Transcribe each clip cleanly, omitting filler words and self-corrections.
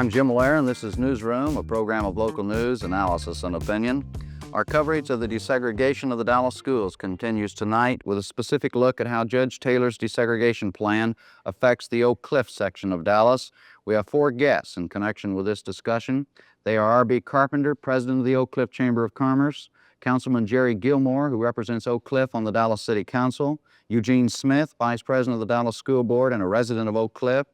I'm Jim Lehrer, and this is Newsroom, a program of local news, analysis, and opinion. Our coverage of the desegregation of the Dallas schools continues tonight with a specific look at how Judge Taylor's desegregation plan affects the Oak Cliff section of Dallas. We have 4 guests in connection with this discussion. They are R.B. Carpenter, President of the Oak Cliff Chamber of Commerce, Councilman Jerry Gilmore, who represents Oak Cliff on the Dallas City Council, Eugene Smith, Vice President of the Dallas School Board and a resident of Oak Cliff,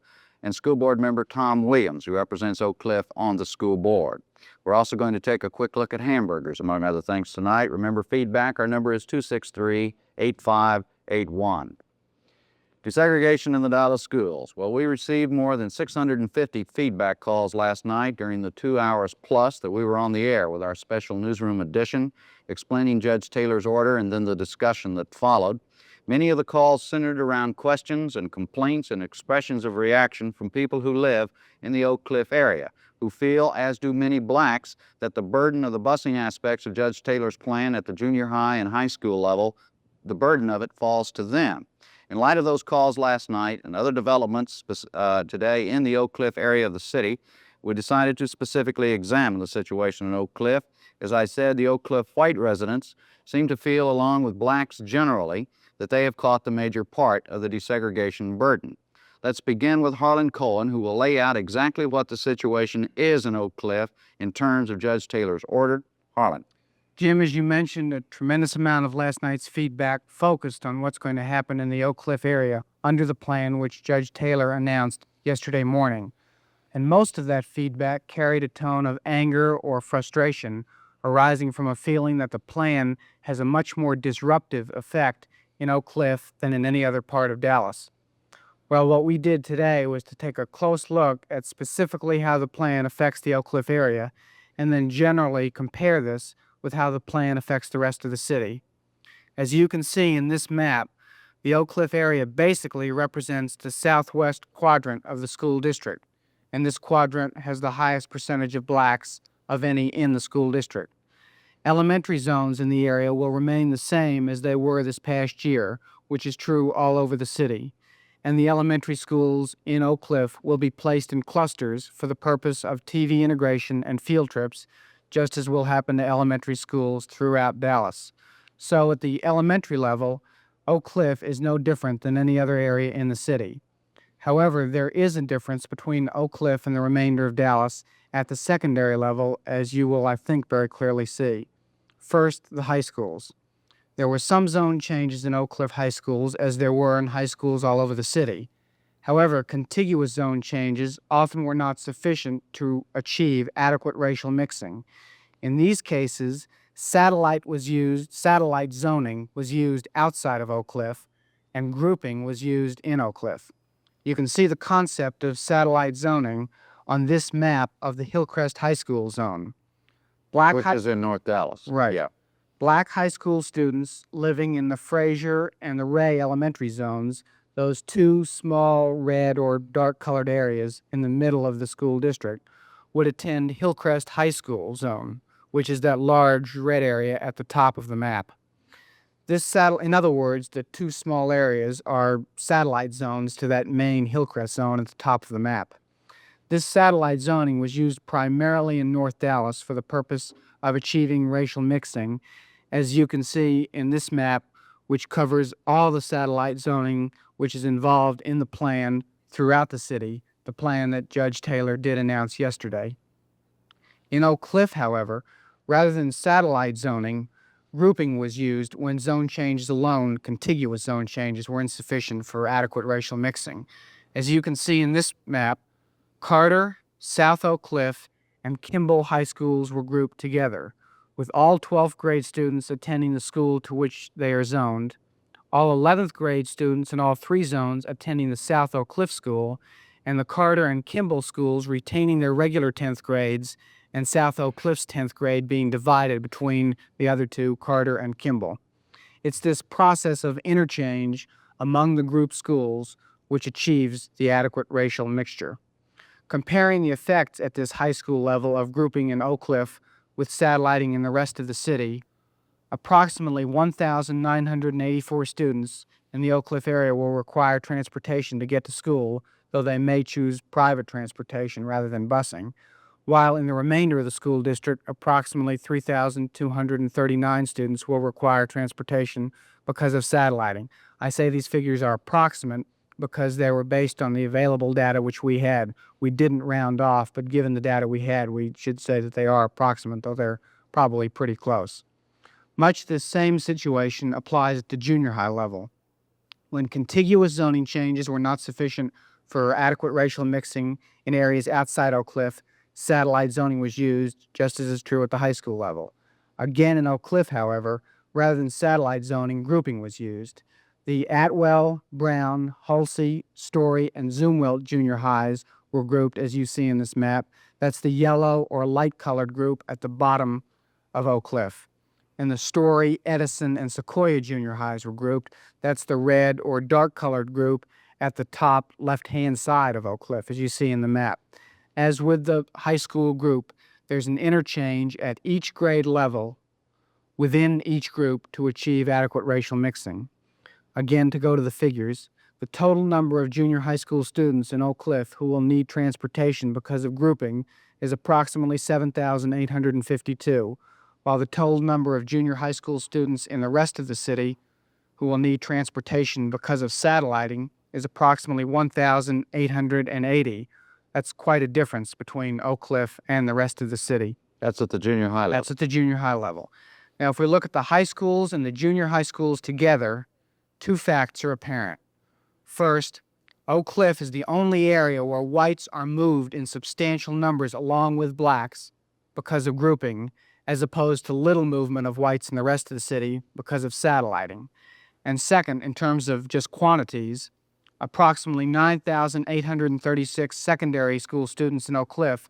and School Board Member Tom Williams, who represents Oak Cliff on the school board. We're also going to take a quick look at hamburgers, among other things, tonight. Remember, feedback, our number is 263-8581. Desegregation in the Dallas schools. Well, we received more than 650 feedback calls last night during the 2 hours plus that we were on the air with our special newsroom edition, explaining Judge Taylor's order and then the discussion that followed. Many of the calls centered around questions and complaints and expressions of reaction from people who live in the Oak Cliff area, who feel, as do many blacks, that the burden of the busing aspects of Judge Taylor's plan at the junior high and high school level, the burden of it falls to them. In light of those calls last night and other developments today in the Oak Cliff area of the city, we decided to specifically examine the situation in Oak Cliff. As I said, the Oak Cliff white residents seem to feel, along with blacks generally, that they have caught the major part of the desegregation burden. Let's begin with Harlan Cohen, who will lay out exactly what the situation is in Oak Cliff in terms of Judge Taylor's order. Harlan. Jim, as you mentioned, a tremendous amount of last night's feedback focused on what's going to happen in the Oak Cliff area under the plan which Judge Taylor announced yesterday morning. And most of that feedback carried a tone of anger or frustration arising from a feeling that the plan has a much more disruptive effect in Oak Cliff than in any other part of Dallas. Well, what we did today was to take a close look at specifically how the plan affects the Oak Cliff area and then generally compare this with how the plan affects the rest of the city. As you can see in this map, the Oak Cliff area basically represents the southwest quadrant of the school district, and this quadrant has the highest percentage of blacks of any in the school district. Elementary zones in the area will remain the same as they were this past year, which is true all over the city. And the elementary schools in Oak Cliff will be placed in clusters for the purpose of TV integration and field trips, just as will happen to elementary schools throughout Dallas. So at the elementary level, Oak Cliff is no different than any other area in the city. However, there is a difference between Oak Cliff and the remainder of Dallas at the secondary level, as you will, I think, very clearly see. First, the high schools. There were some zone changes in Oak Cliff high schools, as there were in high schools all over the city. However, contiguous zone changes often were not sufficient to achieve adequate racial mixing. In these cases, satellite zoning was used outside of Oak Cliff, and grouping was used in Oak Cliff. You can see the concept of satellite zoning on this map of the Hillcrest High School zone. Which is in North Dallas. Right. Yeah. Black high school students living in the Fraser and the Ray elementary zones, those 2 small red or dark-colored areas in the middle of the school district, would attend Hillcrest High School zone, which is that large red area at the top of the map. In other words, the 2 small areas are satellite zones to that main Hillcrest zone at the top of the map. This satellite zoning was used primarily in North Dallas for the purpose of achieving racial mixing, as you can see in this map, which covers all the satellite zoning which is involved in the plan throughout the city, the plan that Judge Taylor did announce yesterday. In Oak Cliff, however, rather than satellite zoning, grouping was used when zone changes alone, contiguous zone changes, were insufficient for adequate racial mixing. As you can see in this map, Carter, South Oak Cliff, and Kimball high schools were grouped together, with all 12th grade students attending the school to which they are zoned, all 11th grade students in all 3 zones attending the South Oak Cliff school, and the Carter and Kimball schools retaining their regular 10th grades, and South Oak Cliff's 10th grade being divided between the other 2, Carter and Kimball. It's this process of interchange among the group schools which achieves the adequate racial mixture. Comparing the effects at this high school level of grouping in Oak Cliff with satelliting in the rest of the city, approximately 1,984 students in the Oak Cliff area will require transportation to get to school though they may choose private transportation rather than busing, while in the remainder of the school district, approximately 3,239 students will require transportation because of satelliting. I say these figures are approximate because they were based on the available data which we had. We didn't round off, but given the data we had, we should say that they are approximate, though they're probably pretty close. Much the same situation applies at the junior high level. When contiguous zoning changes were not sufficient for adequate racial mixing in areas outside Oak Cliff, satellite zoning was used, just as is true at the high school level. Again, in Oak Cliff, however, rather than satellite zoning, grouping was used. The Atwell, Brown, Halsey, Story, and Zoomwell junior highs were grouped as you see in this map. That's the yellow or light-colored group at the bottom of Oak Cliff. And the Story, Edison, and Sequoia junior highs were grouped. That's the red or dark-colored group at the top left-hand side of Oak Cliff, as you see in the map. As with the high school group, there's an interchange at each grade level within each group to achieve adequate racial mixing. Again, to go to the figures, the total number of junior high school students in Oak Cliff who will need transportation because of grouping is approximately 7,852, while the total number of junior high school students in the rest of the city who will need transportation because of satelliting is approximately 1,880. That's quite a difference between Oak Cliff and the rest of the city. That's at the junior high level. That's at the junior high level. Now, if we look at the high schools and the junior high schools together, two facts are apparent. First, Oak Cliff is the only area where whites are moved in substantial numbers along with blacks because of grouping, as opposed to little movement of whites in the rest of the city because of satelliting. And second, in terms of just quantities, approximately 9,836 secondary school students in Oak Cliff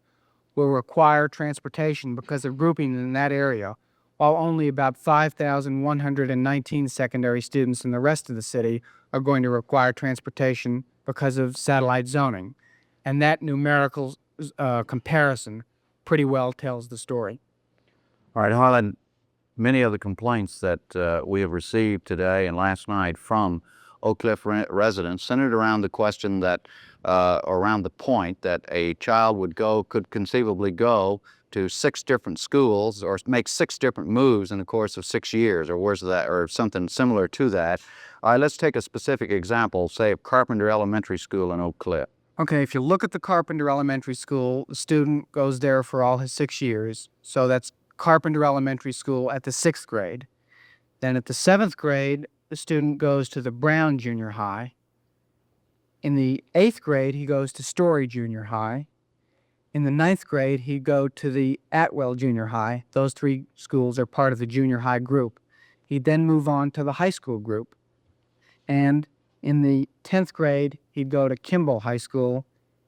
will require transportation because of grouping in that area, while only about 5,119 secondary students in the rest of the city are going to require transportation because of satellite zoning. And that numerical comparison pretty well tells the story. All right, Harlan, many of the complaints that we have received today and last night from Oak Cliff residents centered around the question that, around the point that a child could conceivably go to 6 different schools or make 6 different moves in the course of 6 years, or something similar to that. All right, let's take a specific example, say of Carpenter Elementary School in Oak Cliff. Okay, if you look at the Carpenter Elementary School, the student goes there for all his 6 years. So that's Carpenter Elementary School at the 6th grade. Then at the 7th grade, the student goes to the Brown Junior High. In the 8th grade, he goes to Story Junior High. In the 9th grade, he'd go to the Atwell Junior High. Those 3 schools are part of the junior high group. He'd then move on to the high school group. And in the 10th grade, he'd go to Kimball High School.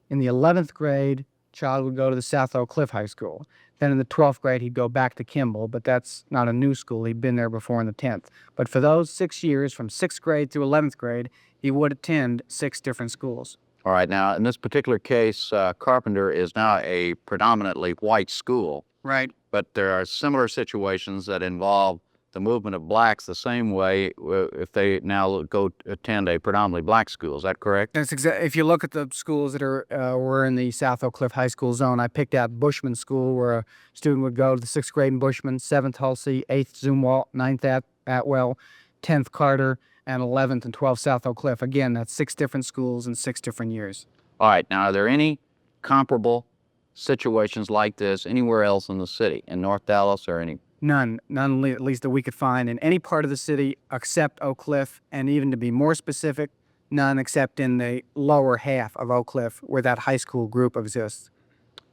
In the 11th grade, child would go to the South Oak Cliff High School. Then in the 12th grade, he'd go back to Kimball, but that's not a new school. He'd been there before in the 10th. But for those 6 years, from 6th grade through 11th grade, he would attend 6 different schools. All right, now in this particular case, Carpenter is now a predominantly white school. Right. But there are similar situations that involve the movement of blacks the same way if they now go attend a predominantly black school. Is that correct? That's if you look at the schools that were in the South Oak Cliff High School zone, I picked out Bushman School, where a student would go to the 6th grade in Bushman, 7th Halsey, 8th Zoomwalt, 9th Atwell, 10th Carter, and 11th and 12th South Oak Cliff. Again, that's 6 different schools in 6 different years. All right, now are there any comparable situations like this anywhere else in the city, in North Dallas or any? None at least that we could find in any part of the city except Oak Cliff, and even to be more specific, none except in the lower half of Oak Cliff where that high school group exists.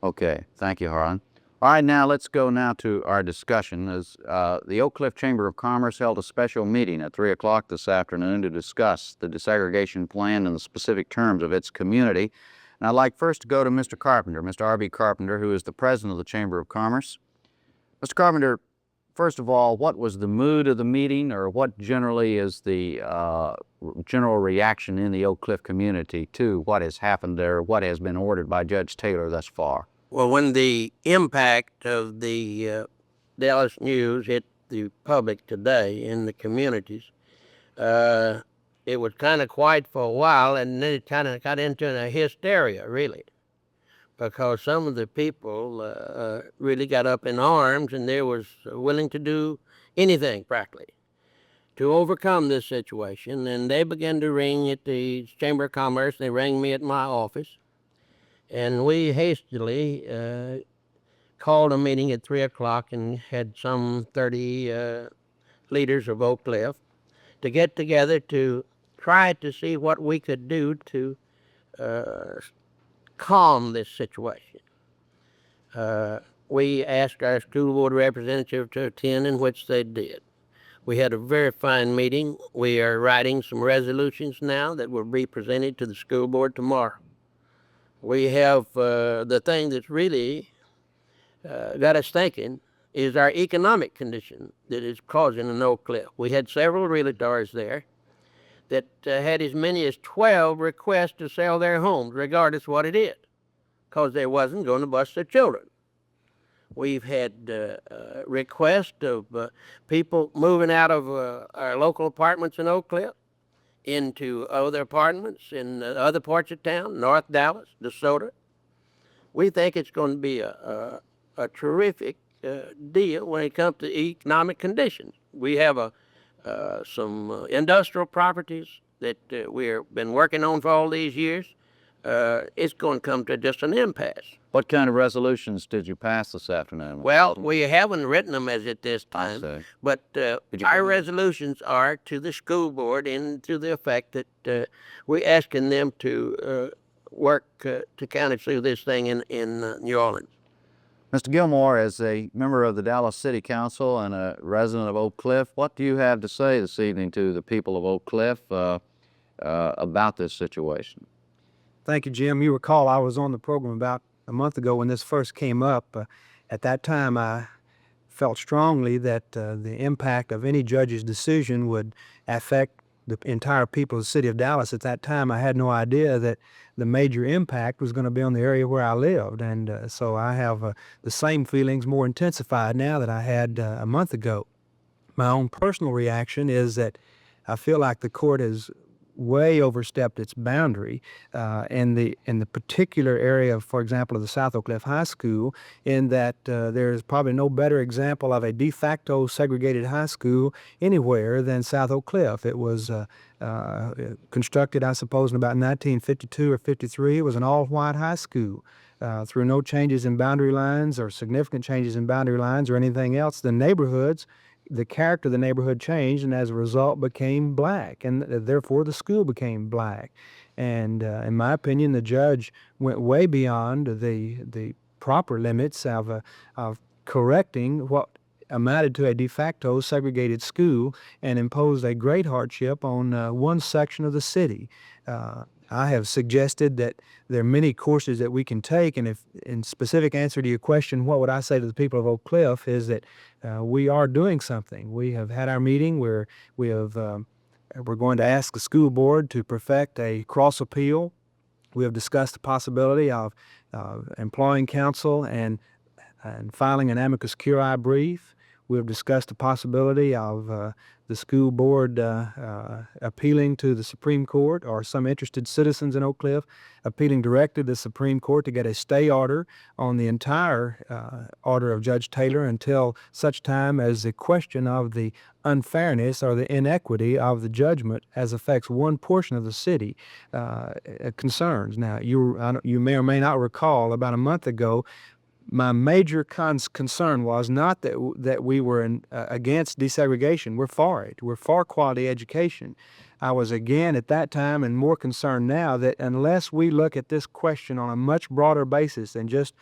Okay, thank you, Harlan. All right, now let's go now to our discussion. The Oak Cliff Chamber of Commerce held a special meeting at 3 o'clock this afternoon to discuss the desegregation plan and the specific terms of its community. And I'd like first to go to Mr. Carpenter, Mr. R.B. Carpenter, who is the president of the Chamber of Commerce. Mr. Carpenter, first of all, what was the mood of the meeting, or what generally is the general reaction in the Oak Cliff community to what has happened there, what has been ordered by Judge Taylor thus far? Well, when the impact of the Dallas News hit the public today in the communities, it was kind of quiet for a while, and then it kind of got into a hysteria, really, because some of the people really got up in arms, and they was willing to do anything practically to overcome this situation. And they began to ring at the Chamber of Commerce. They rang me at my office, and we hastily called a meeting at 3 o'clock and had some 30 leaders of Oak Cliff to get together to try to see what we could do to calm this situation. We asked our school board representative to attend, in which they did. We had a very fine meeting. We are writing some resolutions now that will be presented to the school board tomorrow. We have the thing that's really got us thinking is our economic condition that is causing an Oak Cliff. We had several realtors there that had as many as 12 requests to sell their homes, regardless of what it is, because they wasn't going to bust their children. We've had requests of people moving out of our local apartments in Oak Cliff into other apartments in other parts of town, North Dallas, DeSoto. We think it's going to be a terrific deal when it comes to economic conditions. We have some industrial properties that we've been working on for all these years. It's going to come to just an impasse. What kind of resolutions did you pass this afternoon? Well, we haven't written them as at this time, but our resolutions are to the school board and to the effect that we're asking them to work to kind of see this thing in New Orleans. Mr. Gilmore, as a member of the Dallas City Council and a resident of Oak Cliff, what do you have to say this evening to the people of Oak Cliff about this situation? Thank you, Jim. You recall I was on the program about a month ago when this first came up. At that time, I felt strongly that the impact of any judge's decision would affect the entire people of the city of Dallas. At that time, I had no idea that the major impact was going to be on the area where I lived. And so I have the same feelings more intensified now that I had a month ago. My own personal reaction is that I feel like the court has way overstepped its boundary in the particular area, for example, of the South Oak Cliff High School, in that there's probably no better example of a de facto segregated high school anywhere than South Oak Cliff. It was constructed, I suppose, in about 1952 or 53. It was an all-white high school. Through no changes in boundary lines or significant changes in boundary lines or anything else, the character of the neighborhood changed, and as a result became black, and therefore the school became black. And in my opinion, the judge went way beyond the proper limits of correcting what amounted to a de facto segregated school and imposed a great hardship on one section of the city. I have suggested that there are many courses that we can take, and if in specific answer to your question, what would I say to the people of Oak Cliff, is that we are doing something. We have had our meeting where we're going to ask the school board to perfect a cross appeal. We have discussed the possibility of employing counsel and filing an amicus curiae brief. We have discussed the possibility of the school board appealing to the Supreme Court, or some interested citizens in Oak Cliff appealing directly to the Supreme Court to get a stay order on the entire order of Judge Taylor until such time as the question of the unfairness or the inequity of the judgment as affects one portion of the city concerns. Now, you may or may not recall, about a month ago, my major concern was not that we were against desegregation. We're for it. We're for quality education. I was again at that time, and more concerned now, that unless we look at this question on a much broader basis than just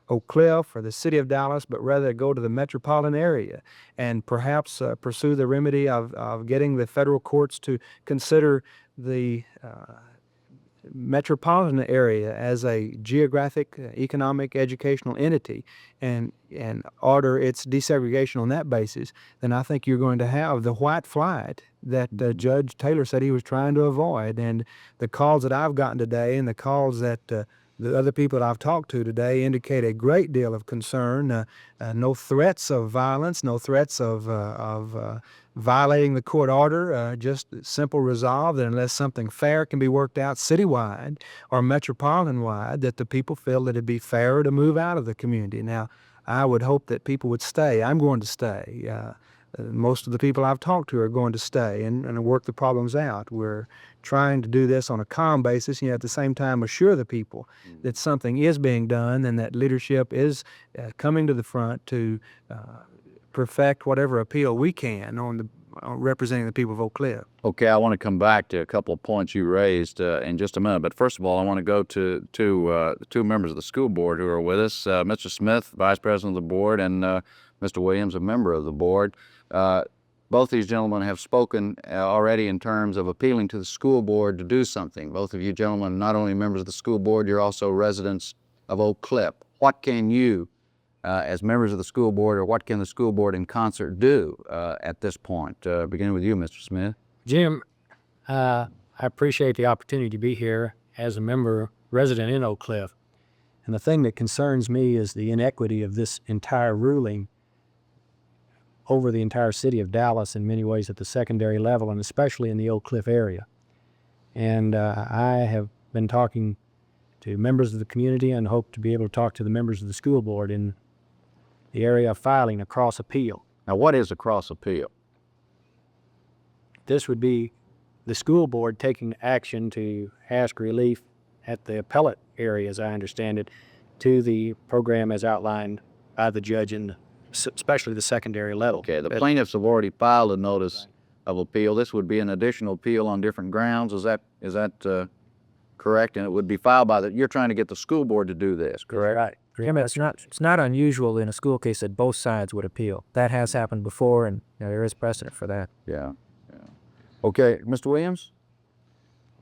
Oak Cliff or the city of Dallas, but rather go to the metropolitan area and perhaps pursue the remedy of getting the federal courts to consider the metropolitan area as a geographic, economic, educational entity and order its desegregation on that basis, then I think you're going to have the white flight that Judge Taylor said he was trying to avoid. And the calls that I've gotten today and the calls that the other people that I've talked to today indicate a great deal of concern. No threats of violence, no threats of violating the court order, just simple resolve that unless something fair can be worked out citywide or metropolitan-wide, that the people feel that it'd be fairer to move out of the community. Now, I would hope that people would stay. I'm going to stay. Most of the people I've talked to are going to stay and work the problems out. We're trying to do this on a calm basis, and yet at the same time assure the people that something is being done and that leadership is coming to the front to perfect whatever appeal we can on representing the people of Oak Cliff. Okay, I want to come back to a couple of points you raised in just a minute. But first of all, I want to go to the two members of the school board who are with us, Mr. Smith, Vice President of the board, and Mr. Williams, a member of the board. Both these gentlemen have spoken already in terms of appealing to the school board to do something. Both of you gentlemen are not only members of the school board, you're also residents of Oak Cliff. What can you, as members of the school board, or what can the school board in concert do at this point? Beginning with you, Mr. Smith. Jim, I appreciate the opportunity to be here as a member resident in Oak Cliff. And the thing that concerns me is the inequity of this entire ruling over the entire city of Dallas in many ways at the secondary level, and especially in the Oak Cliff area. And I have been talking to members of the community and hope to be able to talk to the members of the school board in the area of filing a cross appeal. Now, what is a cross appeal? This would be the school board taking action to ask relief at the appellate area, as I understand it, to the program as outlined by the judge in especially the secondary level. Okay, the plaintiffs have already filed a notice of appeal. This would be an additional appeal on different grounds. Is that correct? And it would be filed by you're trying to get the school board to do this, correct? Right. Jim, it's not unusual in a school case that both sides would appeal. That has happened before, and there is precedent for that. Yeah. Okay, Mr. Williams?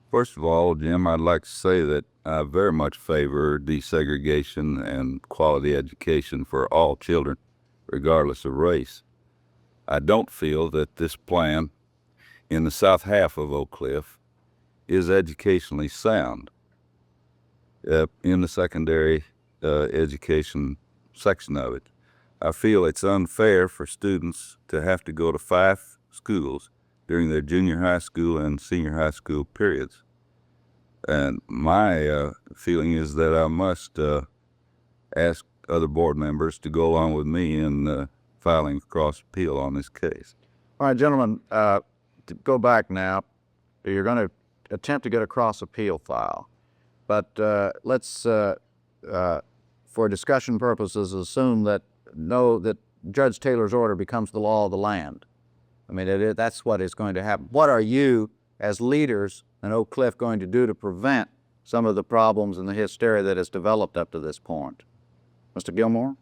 First of all, Jim, I'd like to say that I very much favor desegregation and quality education for all children, regardless of race. I don't feel that this plan in the south half of Oak Cliff is educationally sound. In the secondary education section of it, I feel it's unfair for students to have to go to 5 schools during their junior high school and senior high school periods. And my feeling is that I must ask other board members to go along with me in filing a cross appeal on this case. All right, gentlemen, to go back now. You're going to attempt to get a cross appeal file, but let's, for discussion purposes, assume that Judge Taylor's order becomes the law of the land. I mean, that's what is going to happen. What are you, as leaders in Oak Cliff, going to do to prevent some of the problems and the hysteria that has developed up to this point? Mr. Gilmore?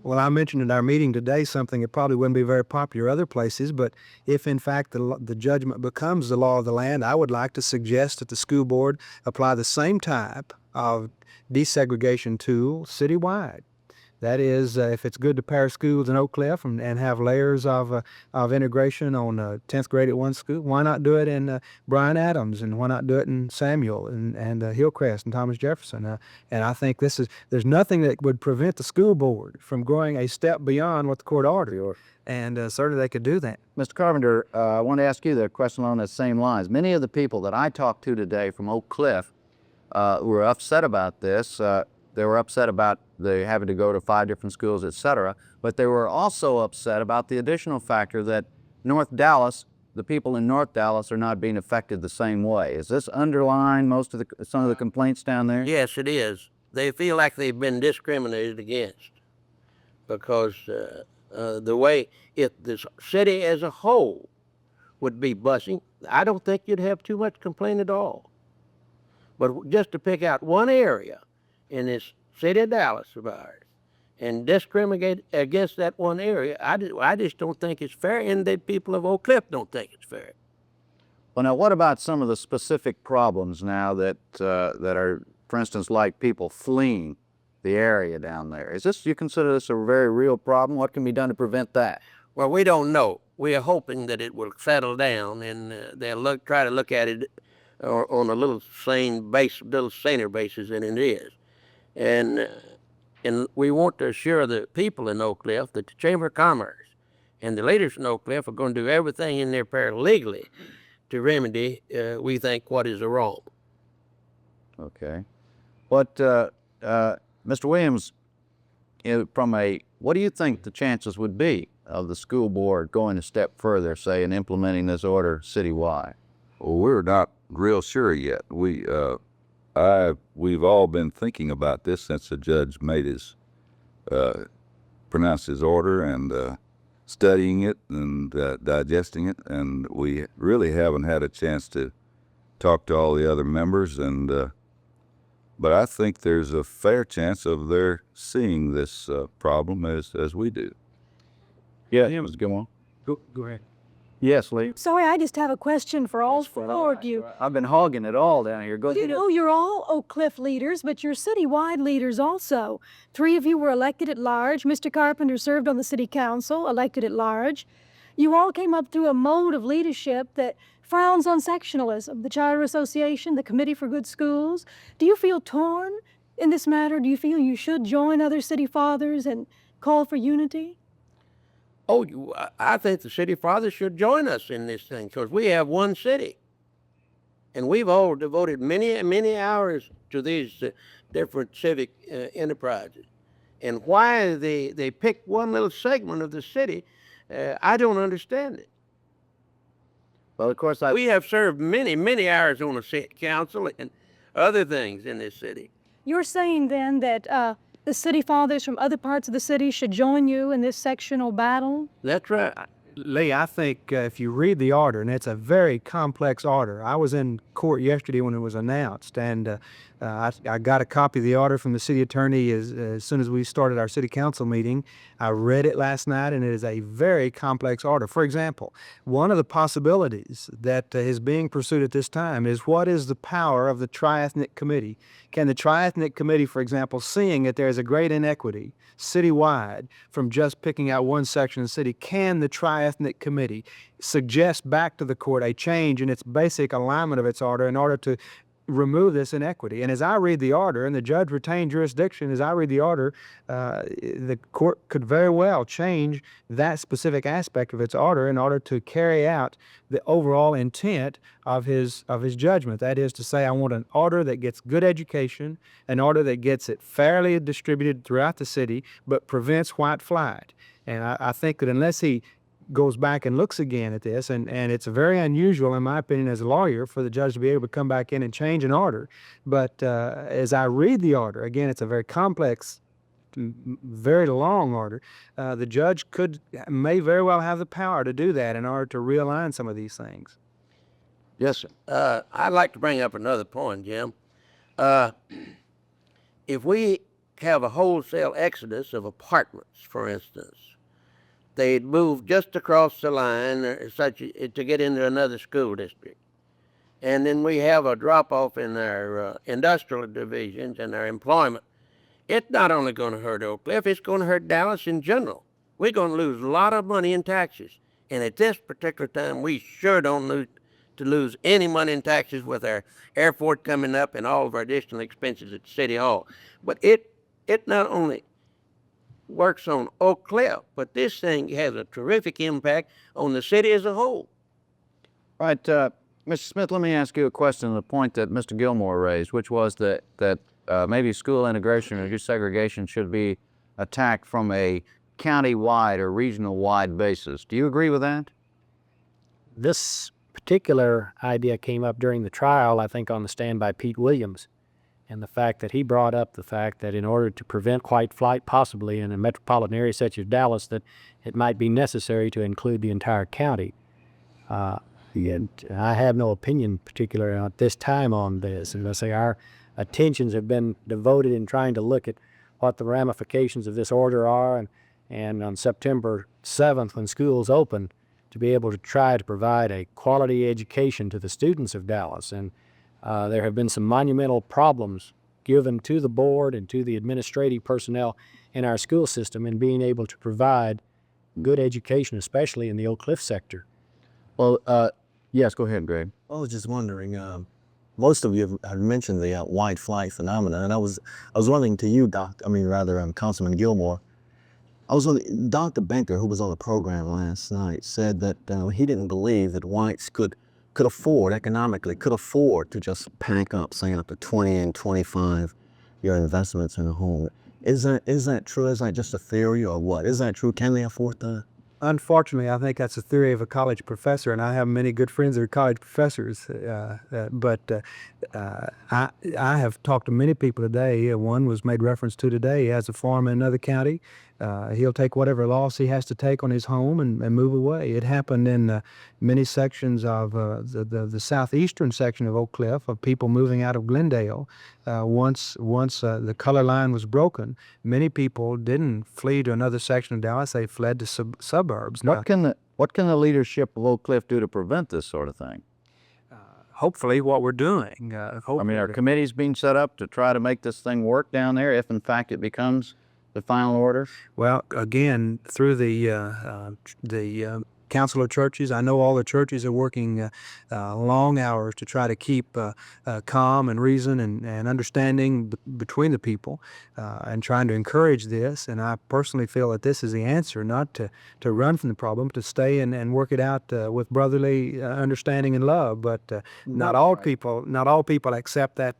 Well, I mentioned at our meeting today something that probably wouldn't be very popular other places, but if in fact the judgment becomes the law of the land, I would like to suggest that the school board apply the same type of desegregation tool citywide. That is, if it's good to pair schools in Oak Cliff and have layers of integration on 10th grade at one school, why not do it in Bryan Adams, and why not do it in Samuel and Hillcrest and Thomas Jefferson? And I think there's nothing that would prevent the school board from going a step beyond what the court ordered, and certainly they could do that. Mr. Carpenter, I want to ask you the question along the same lines. Many of the people that I talked to today from Oak Cliff were upset about this. They were upset about the having to go to 5 different schools, et cetera, but they were also upset about the additional factor that North Dallas, the people in North Dallas, are not being affected the same way. Is this underlying some of the complaints down there? Yes, it is. They feel like they've been discriminated against because the way the city as a whole would be busing, I don't think you'd have too much complaint at all. But just to pick out one area in this city of Dallas of ours and discriminate against that one area, I just don't think it's fair, and the people of Oak Cliff don't think it's fair. Well, now, what about some of the specific problems now that are, for instance, like people fleeing the area down there? You consider this a very real problem? What can be done to prevent that? Well, we don't know. We are hoping that it will settle down, and they'll try to look at it or on a little saner basis than it is. And we want to assure the people in Oak Cliff that the Chamber of Commerce and the leaders in Oak Cliff are going to do everything in their power legally to remedy, we think, what is wrong. Okay. What, Mr. Williams, what do you think the chances would be of the school board going a step further, say, in implementing this order citywide? Well, we're not real sure yet. We've all been thinking about this since the judge made his pronounced his order and studying it and digesting it, and we really haven't had a chance to talk to all the other members. But I think there's a fair chance of their seeing this problem as we do. Yeah, Mr. Gilmore. Go ahead. Yes, Lee. Sorry, I just have a question for all four of you. I've been hogging it all down here. Go You ahead. know, you're all Oak Cliff leaders, but you're citywide leaders also. 3 of you were elected at large. Mr. Carpenter served on the city council, elected at large. You all came up through a mode of leadership that frowns on sectionalism, the Charter Association, the Committee for Good Schools. Do you feel torn in this matter? Do you feel you should join other city fathers and call for unity? Oh, I think the city fathers should join us in this thing because we have one city. And we've all devoted many, many hours to these different civic enterprises. And why they pick one little segment of the city, I don't understand it. Well, of course, We have served many, many hours on the city council and other things in this city. You're saying then that the city fathers from other parts of the city should join you in this sectional battle? That's right. Lee, I think if you read the order, and it's a very complex order. I was in court yesterday when it was announced, and I got a copy of the order from the city attorney as soon as we started our city council meeting. I read it last night, and it is a very complex order. For example, one of the possibilities that is being pursued at this time is what is the power of the triethnic committee? Can the triethnic committee, for example, seeing that there is a great inequity citywide from just picking out one section of the city, can the triethnic committee suggest back to the court a change in its basic alignment of its order in order to remove this inequity? And as I read the order, and the judge retained jurisdiction, as I read the order, the court could very well change that specific aspect of its order in order to carry out the overall intent of his judgment. That is to say, I want an order that gets good education, an order that gets it fairly distributed throughout the city, but prevents white flight. And I think that unless he goes back and looks again at this, and it's very unusual, in my opinion, as a lawyer, for the judge to be able to come back in and change an order. But as I read the order, again, it's a very complex, very long order. The judge may very well have the power to do that in order to realign some of these things. Yes, sir. I'd like to bring up another point, Jim. If we have a wholesale exodus of apartments, for instance, they'd move just across the line to get into another school district. And then we have a drop-off in our industrial divisions and our employment. It's not only going to hurt Oak Cliff, it's going to hurt Dallas in general. We're going to lose a lot of money in taxes. And at this particular time, we sure don't lose any money in taxes with our airport coming up and all of our additional expenses at City Hall. But it not only works on Oak Cliff, but this thing has a terrific impact on the city as a whole. Right, Mr. Smith, let me ask you a question on the point that Mr. Gilmore raised, which was that maybe school integration or desegregation should be attacked from a county-wide or regional-wide basis. Do you agree with that? This particular idea came up during the trial, I think, on the stand by Pete Williams, and the fact that he brought up the fact that in order to prevent white flight, possibly in a metropolitan area such as Dallas, that it might be necessary to include the entire county. And I have no opinion particularly at this time on this. As I say, our attentions have been devoted in trying to look at what the ramifications of this order are, and on September 7th, when schools open, to be able to try to provide a quality education to the students of Dallas. And there have been some monumental problems given to the board and to the administrative personnel in our school system in being able to provide good education, especially in the Oak Cliff sector. Well, yes, go ahead, Greg. I was just wondering, most of you have mentioned the white flight phenomenon, and I was wondering to you, Councilman Gilmore. I was wondering, Dr. Benker, who was on the program last night, said that he didn't believe that whites could afford economically to just pack up, say, up to 20 and 25 your investments in a home. Is that true? Is that just a theory or what? Is that true? Can they afford that? Unfortunately, I think that's a theory of a college professor, and I have many good friends that are college professors. I have talked to many people today. One was made reference to today. He has a farm in another county. He'll take whatever loss he has to take on his home and move away. It happened in many sections of the southeastern section of Oak Cliff, of people moving out of Glendale. Once the color line was broken, many people didn't flee to another section of Dallas. They fled to suburbs. What can the leadership of Oak Cliff do to prevent this sort of thing? Hopefully, what we're doing. I mean, are committees being set up to try to make this thing work down there if, in fact, it becomes the final order? Well, again, through the Council of Churches, I know all the churches are working long hours to try to keep calm and reason and understanding between the people and trying to encourage this. And I personally feel that this is the answer, not to run from the problem, to stay and work it out with brotherly understanding and love. But not all people accept that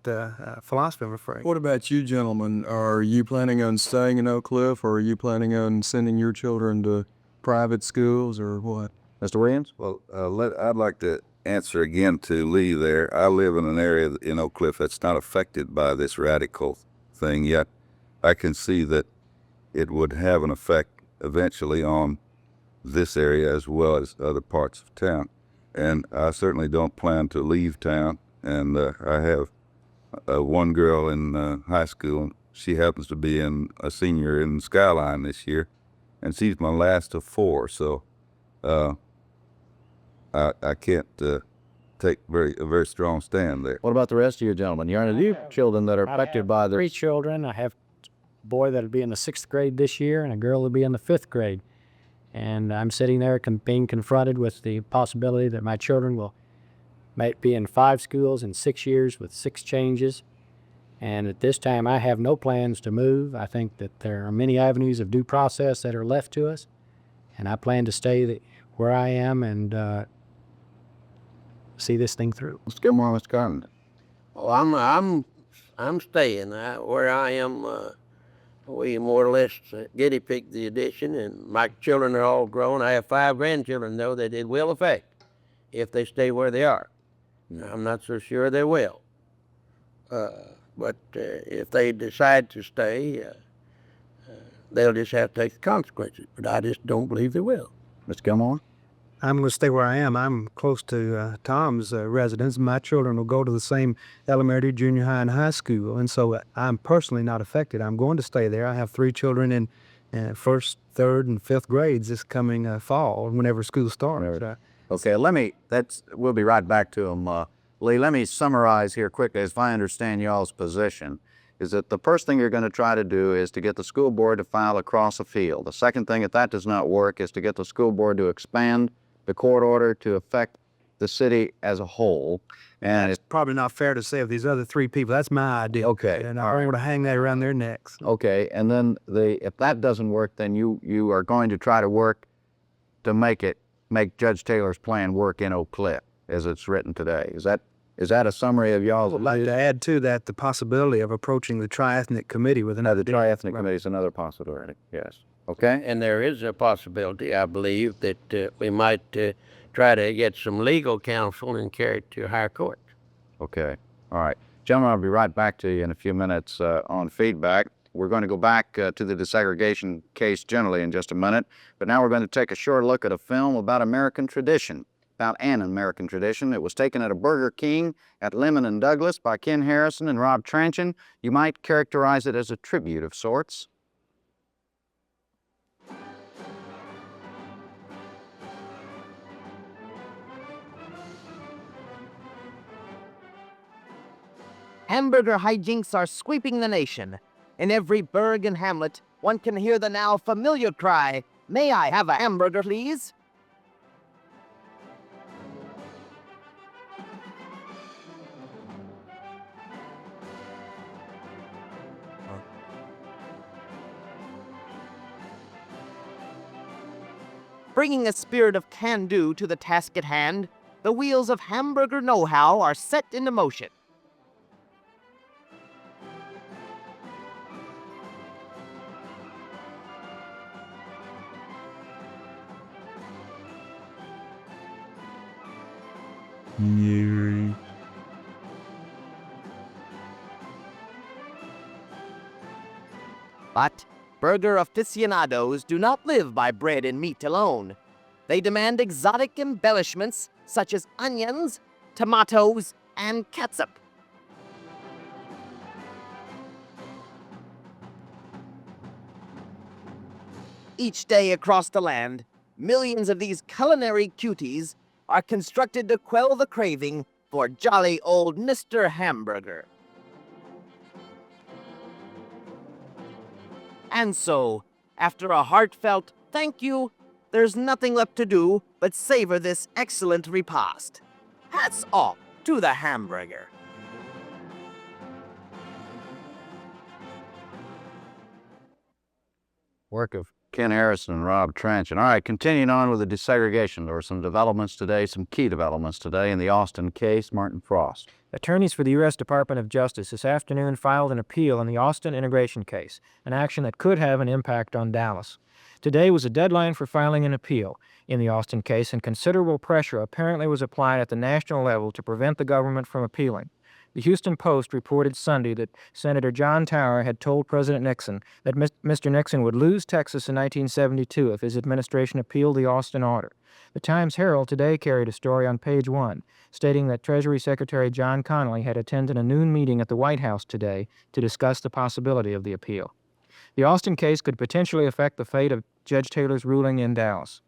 philosophy, I'm afraid. What about you, gentlemen? Are you planning on staying in Oak Cliff, or are you planning on sending your children to private schools, or what? Mr. Williams? Well, I'd like to answer again to Lee there. I live in an area in Oak Cliff that's not affected by this radical thing yet. I can see that it would have an effect eventually on this area as well as other parts of town. And I certainly don't plan to leave town. And I have one girl in high school. She happens to be a senior in Skyline this year, and she's my last of four. So I can't take a very strong stand there. What about the rest of you gentlemen? You have children that are affected by this. 3 children. I have a boy that'll be in the 6th grade this year and a girl that'll be in the 5th grade. And I'm sitting there being confronted with the possibility that my children might be in 5 schools in 6 years with 6 changes. And at this time, I have no plans to move. I think that there are many avenues of due process that are left to us. And I plan to stay where I am and see this thing through. Let's get more, Mr. Carpenter. Well, I'm staying where I am. We more or less guinea pigged the addition, and my children are all grown. I have 5 grandchildren, though, that it will affect if they stay where they are. I'm not so sure they will. But if they decide to stay, they'll just have to take the consequences. But I just don't believe they will. Mr. Gilmore? I'm going to stay where I am. I'm close to Tom's residence. My children will go to the same elementary, junior high, and high school, and so I'm personally not affected. I'm going to stay there. I have 3 children in 1st, 3rd, and 5th grades this coming fall, whenever school starts. Okay, we'll be right back to him. Lee, let me summarize here quickly, as if I understand y'all's position, is that the first thing you're going to try to do is to get the school board to file across a field. The second thing, if that does not work, is to get the school board to expand the court order to affect the city as a whole. And it's probably not fair to say of these other 3 people. That's my idea. Okay. And I'm going to hang that around their necks. Okay, and then if that doesn't work, then you are going to try to work to make Judge Taylor's plan work in Oak Cliff as it's written today. Is that a summary of y'all's? I'd like to add to that the possibility of approaching the tri-ethnic committee with another. The tri-ethnic committee is another possibility, yes. Okay? And there is a possibility, I believe, that we might try to get some legal counsel and carry it to higher court. Okay. All right. Gentlemen, I'll be right back to you in a few minutes on feedback. We're going to go back to the desegregation case generally in just a minute, but now we're going to take a short look at a film about American tradition, about an American tradition. It was taken at a Burger King at Lemon and Douglas by Ken Harrison and Rob Tranchin. You might characterize it as a tribute of sorts. Hamburger hijinks are sweeping the nation. In every burg and hamlet, one can hear the now familiar cry, "May I have a hamburger, please?" Bringing a spirit of can-do to the task at hand, the wheels of hamburger know-how are set into motion. But burger aficionados do not live by bread and meat alone. They demand exotic embellishments such as onions, tomatoes, and ketchup. Each day across the land, millions of these culinary cuties are constructed to quell the craving for jolly old Mr. Hamburger. And so, after a heartfelt thank you, there's nothing left to do but savor this excellent repast. Hats off to the hamburger. Work of Ken Harrison and Rob Tranchin. All right, continuing on with the desegregation. There were some developments today, some key developments today in the Austin case. Martin Frost. Attorneys for the U.S. Department of Justice this afternoon filed an appeal in the Austin integration case, an action that could have an impact on Dallas. Today was a deadline for filing an appeal in the Austin case, and considerable pressure apparently was applied at the national level to prevent the government from appealing. The Houston Post reported Sunday that Senator John Tower had told President Nixon that Mr. Nixon would lose Texas in 1972 if his administration appealed the Austin order. The Times-Herald today carried a story on page 1, stating that Treasury Secretary John Connally had attended a noon meeting at the White House today to discuss the possibility of the appeal. The Austin case could potentially affect the fate of Judge Taylor's ruling in Dallas.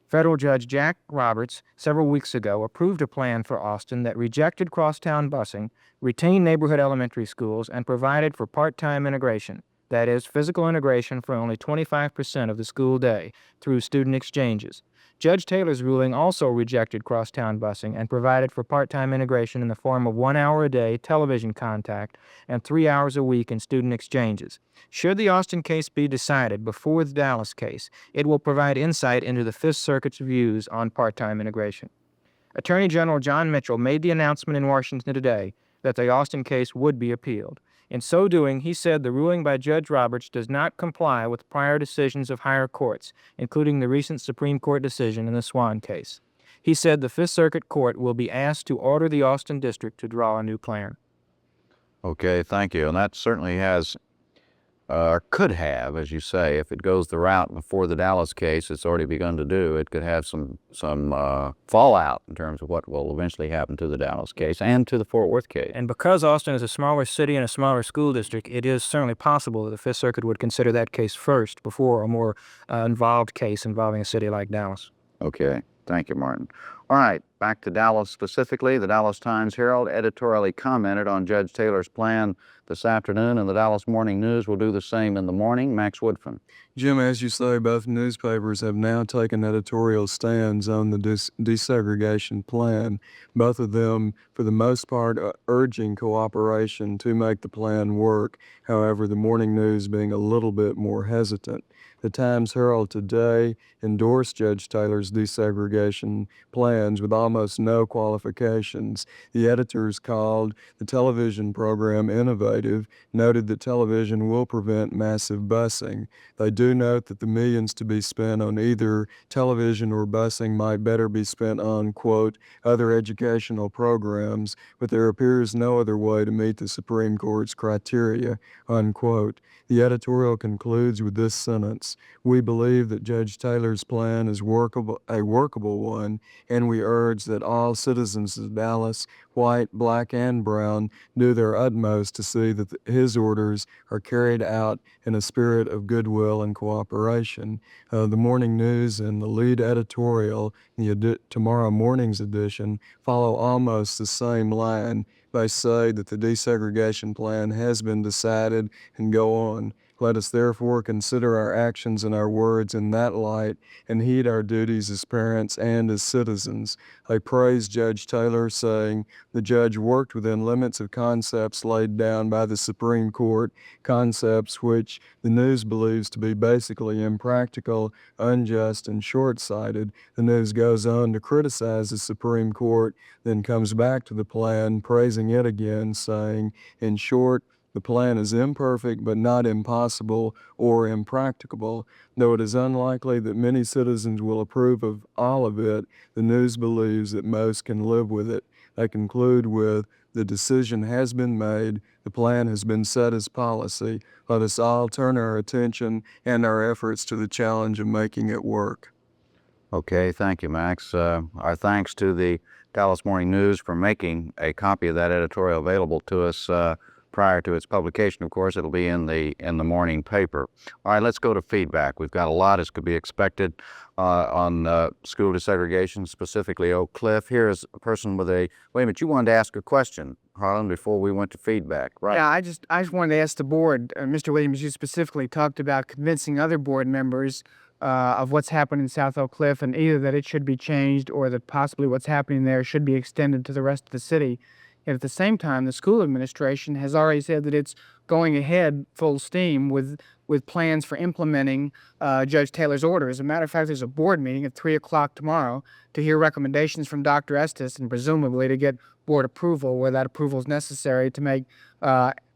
Federal Judge Jack Roberts, several weeks ago, approved a plan for Austin that rejected crosstown busing, retained neighborhood elementary schools, and provided for part-time integration, that is, physical integration for only 25% of the school day, through student exchanges. Judge Taylor's ruling also rejected crosstown busing and provided for part-time integration in the form of 1 hour a day television contact and 3 hours a week in student exchanges. Should the Austin case be decided before the Dallas case, it will provide insight into the Fifth Circuit's views on part-time integration. Attorney General John Mitchell made the announcement in Washington today that the Austin case would be appealed. In so doing, he said the ruling by Judge Roberts does not comply with prior decisions of higher courts, including the recent Supreme Court decision in the Swan case. He said the Fifth Circuit Court will be asked to order the Austin District to draw a new plan. Okay, thank you. And that certainly has, or could have, as you say, if it goes the route before the Dallas case, it's already begun to do, it could have some fallout in terms of what will eventually happen to the Dallas case and to the Fort Worth case. And because Austin is a smaller city and a smaller school district, it is certainly possible that the Fifth Circuit would consider that case first before a more involved case involving a city like Dallas. Okay, thank you, Martin. All right, back to Dallas specifically. The Dallas Times-Herald editorially commented on Judge Taylor's plan this afternoon, and the Dallas Morning News will do the same in the morning. Max Woodfin. Jim, as you say, both newspapers have now taken editorial stands on the desegregation plan, both of them, for the most part, urging cooperation to make the plan work, however, the Morning News being a little bit more hesitant. The Times-Herald today endorsed Judge Taylor's desegregation plans with almost no qualifications. The editors called the television program innovative, noted that television will prevent massive busing. They do note that the millions to be spent on either television or busing might better be spent on, quote, other educational programs, but there appears no other way to meet the Supreme Court's criteria, unquote. The editorial concludes with this sentence: "We believe that Judge Taylor's plan is a workable one, and we urge that all citizens of Dallas, white, black, and brown, do their utmost to see that his orders are carried out in a spirit of goodwill and cooperation." The Morning News and the lead editorial, tomorrow morning's edition, follow almost the same line. They say that the desegregation plan has been decided and go on. Let us therefore consider our actions and our words in that light and heed our duties as parents and as citizens. They praised Judge Taylor, saying, "The judge worked within limits of concepts laid down by the Supreme Court, concepts which the news believes to be basically impractical, unjust, and short-sighted." The news goes on to criticize the Supreme Court, then comes back to the plan, praising it again, saying, "In short, the plan is imperfect but not impossible or impracticable. Though it is unlikely that many citizens will approve of all of it, the news believes that most can live with it." They conclude with, "The decision has been made, the plan has been set as policy. Let us all turn our attention and our efforts to the challenge of making it work." Okay, thank you, Max. Our thanks to the Dallas Morning News for making a copy of that editorial available to us prior to its publication. Of course, it'll be in the morning paper. All right, let's go to feedback. We've got a lot, as could be expected, on school desegregation, specifically Oak Cliff. Here is a person with a, wait a minute, you wanted to ask a question, Harlan, before we went to feedback, right? Yeah, I just wanted to ask the board, Mr. Williams, you specifically talked about convincing other board members of what's happened in South Oak Cliff, and either that it should be changed or that possibly what's happening there should be extended to the rest of the city. Yet at the same time, the school administration has already said that it's going ahead full steam with plans for implementing Judge Taylor's order. As a matter of fact, there's a board meeting at 3 o'clock tomorrow to hear recommendations from Dr. Estes and presumably to get board approval where that approval is necessary to make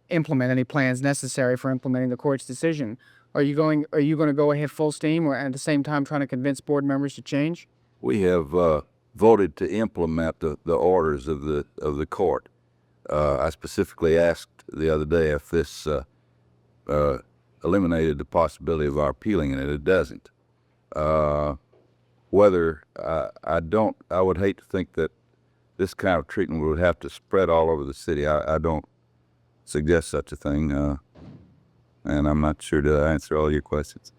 implement any plans necessary for implementing the court's decision. Are you going to go ahead full steam or at the same time trying to convince board members to change? We have voted to implement the orders of the court. I specifically asked the other day if this eliminated the possibility of our appealing it. It doesn't. Whether I would hate to think that this kind of treatment would have to spread all over the city. I don't suggest such a thing, and I'm not sure to answer all your questions.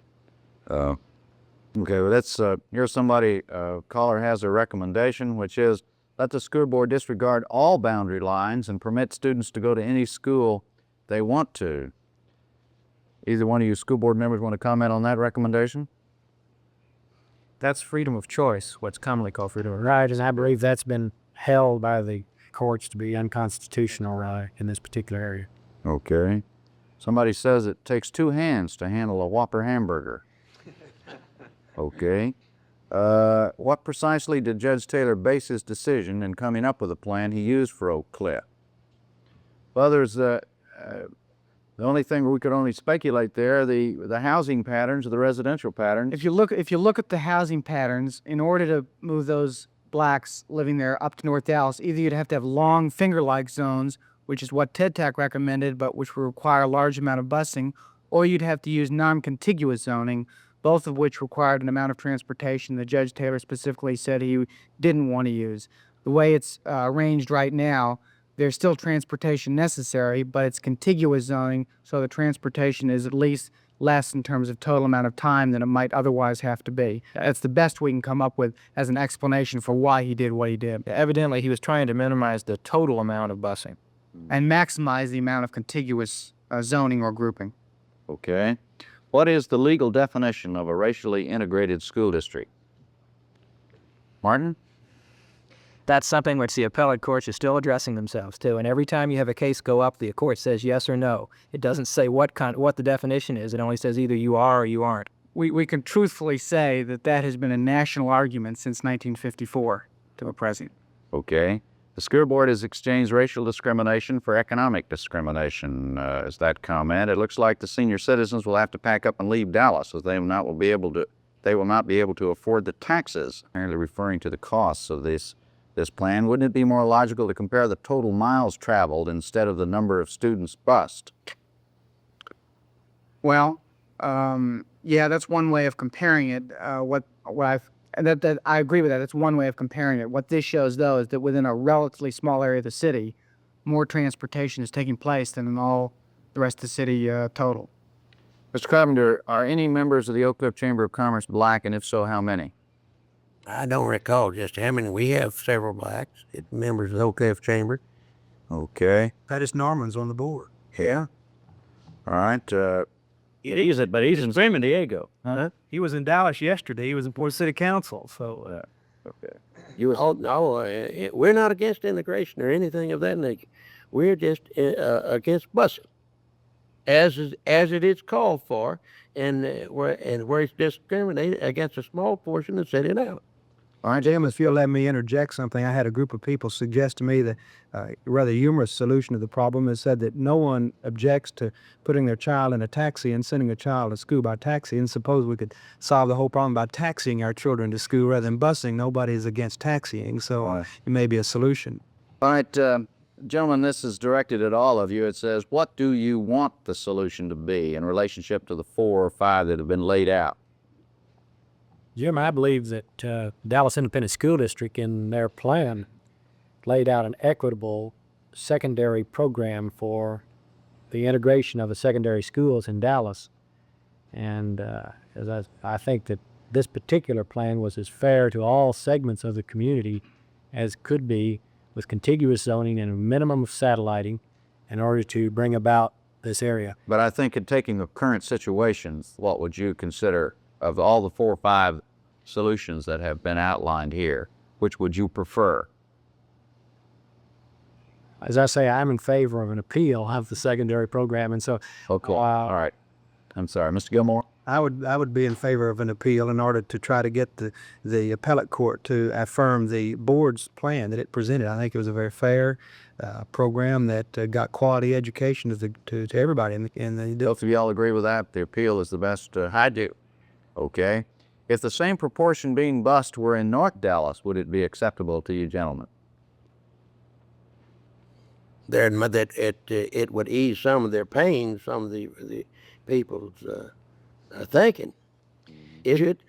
Okay, well, that's, here's somebody, caller has a recommendation, which is let the school board disregard all boundary lines and permit students to go to any school they want to. Either one of you school board members want to comment on that recommendation? That's freedom of choice, what's commonly called freedom of right, and I believe that's been held by the courts to be unconstitutional in this particular area. Okay. Somebody says it takes 2 hands to handle a Whopper hamburger. Okay. What precisely did Judge Taylor base his decision in coming up with a plan he used for Oak Cliff? Well, there's the only thing we could only speculate there, the housing patterns or the residential patterns. If you look at the housing patterns, in order to move those blacks living there up to North Dallas, either you'd have to have long finger-like zones, which is what TEDTAC recommended, but which would require a large amount of busing, or you'd have to use non-contiguous zoning, both of which required an amount of transportation that Judge Taylor specifically said he didn't want to use. The way it's arranged right now, there's still transportation necessary, but it's contiguous zoning, so the transportation is at least less in terms of total amount of time than it might otherwise have to be. That's the best we can come up with as an explanation for why he did what he did. Evidently, he was trying to minimize the total amount of busing. And maximize the amount of contiguous zoning or grouping. Okay. What is the legal definition of a racially integrated school district? Martin? That's something which the appellate courts are still addressing themselves to, and every time you have a case go up, the court says yes or no. It doesn't say what the definition is. It only says either you are or you aren't. We can truthfully say that has been a national argument since 1954 to the present. Okay. The school board has exchanged racial discrimination for economic discrimination, is that comment. It looks like the senior citizens will have to pack up and leave Dallas as they will not be able to afford the taxes, apparently referring to the costs of this plan. Wouldn't it be more logical to compare the total miles traveled instead of the number of students bused? Well, yeah, that's one way of comparing it. I agree with that. That's one way of comparing it. What this shows, though, is that within a relatively small area of the city, more transportation is taking place than in all the rest of the city total. Mr. Carpenter, are any members of the Oak Cliff Chamber of Commerce black, and if so, how many? I don't recall just how many. We have several blacks, members of the Oak Cliff Chamber. Okay. Pettis Norman's on the board. Yeah. All right. He's in San Diego. Huh? He was in Dallas yesterday. He was in Port City Council. So Okay. Oh, no, we're not against integration or anything of that nature. We're just against busing, as it is called for, and where it's discriminated against a small portion and set it out. all right, Jim, if you'll let me interject something, I had a group of people suggest to me that a rather humorous solution to the problem is said that no one objects to putting their child in a taxi and sending a child to school by taxi. And suppose we could solve the whole problem by taxiing our children to school rather than busing. Nobody is against taxiing, so it may be a solution. All right, gentlemen, this is directed at all of you. It says, what do you want the solution to be in relationship to the 4 or 5 that have been laid out? Jim, I believe that Dallas Independent School District in their plan laid out an equitable secondary program for the integration of the secondary schools in Dallas. And I think that this particular plan was as fair to all segments of the community as could be, with contiguous zoning and a minimum of satelliting in order to bring about this area. But I think in taking the current situations, what would you consider, of all the 4 or 5 solutions that have been outlined here, which would you prefer? As I say, I'm in favor of an appeal of the secondary program, and so. Oh, cool. All right. I'm sorry, Mr. Gilmore? I would be in favor of an appeal in order to try to get the appellate court to affirm the board's plan that it presented. I think it was a very fair program that got quality education to everybody in the Both of y'all agree with that? The appeal is the best? I do. Okay. If the same proportion being bused were in North Dallas, would it be acceptable to you gentlemen? It would ease some of their pain, some of the people's thinking. It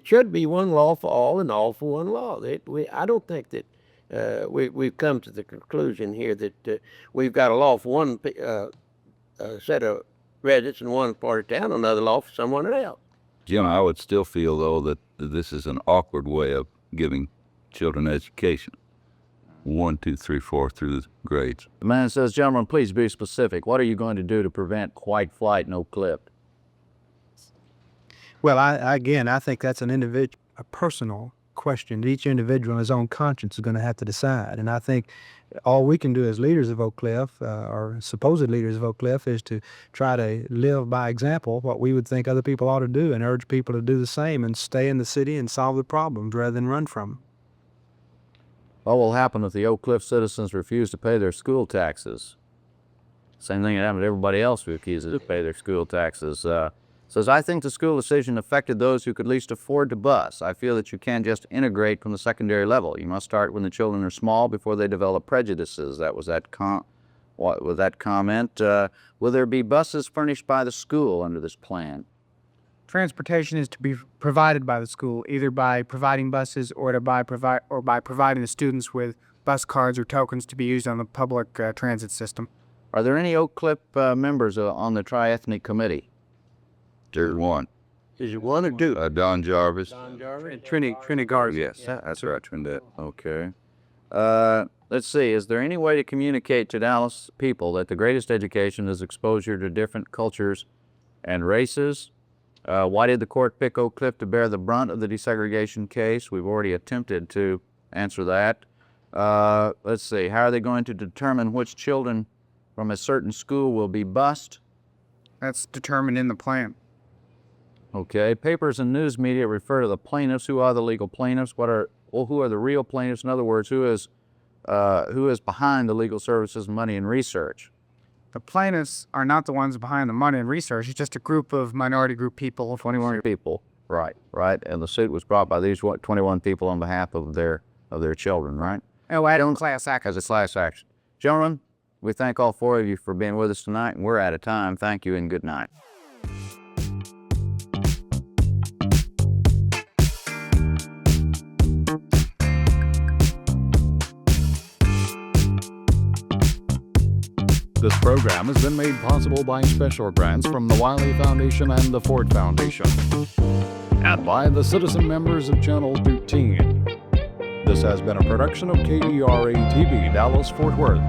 should be one law for all and all for one law. I don't think that we've come to the conclusion here that we've got a law for one set of residents in one part of town, another law for someone else. Jim, I would still feel, though, that this is an awkward way of giving children education. 1, 2, 3, 4 through the grades. The man says, gentlemen, please be specific. What are you going to do to prevent white flight in Oak Cliff? Well, I think that's a personal question. Each individual in his own conscience is going to have to decide. And I think all we can do as leaders of Oak Cliff, or supposed leaders of Oak Cliff, is to try to live by example what we would think other people ought to do and urge people to do the same and stay in the city and solve the problems rather than run from them. What will happen if the Oak Cliff citizens refuse to pay their school taxes? Same thing that happened to everybody else who refuses to pay their school taxes. Says, I think the school decision affected those who could least afford to bus. I feel that you can't just integrate from the secondary level. You must start when the children are small before they develop prejudices. That was that comment. Will there be buses furnished by the school under this plan? Transportation is to be provided by the school, either by providing buses or by providing the students with bus cards or tokens to be used on the public transit system. Are there any Oak Cliff members on the tri-ethnic committee? There's one. Is it one or two? Don Jarvis. Don Jarvis? Trini Garza. Yes, that's right, Trinidad. Okay. Let's see. Is there any way to communicate to Dallas people that the greatest education is exposure to different cultures and races? Why did the court pick Oak Cliff to bear the brunt of the desegregation case? We've already attempted to answer that. Let's see. How are they going to determine which children from a certain school will be bused? That's determined in the plan. Okay. Papers and news media refer to the plaintiffs. Who are the legal plaintiffs? Who are the real plaintiffs? In other words, who is behind the legal services, money, and research? The plaintiffs are not the ones behind the money and research. It's just a group of minority group people. 21 people. Right. And the suit was brought by these 21 people on behalf of their children, right? Oh, I don't class action. As a class action. Gentlemen, we thank all 4 of you for being with us tonight, and we're out of time. Thank you and good night. This program has been made possible by special grants from the Wiley Foundation and the Ford Foundation, and by the citizen members of Channel 13. This has been a production of KERA TV, Dallas-Fort Worth.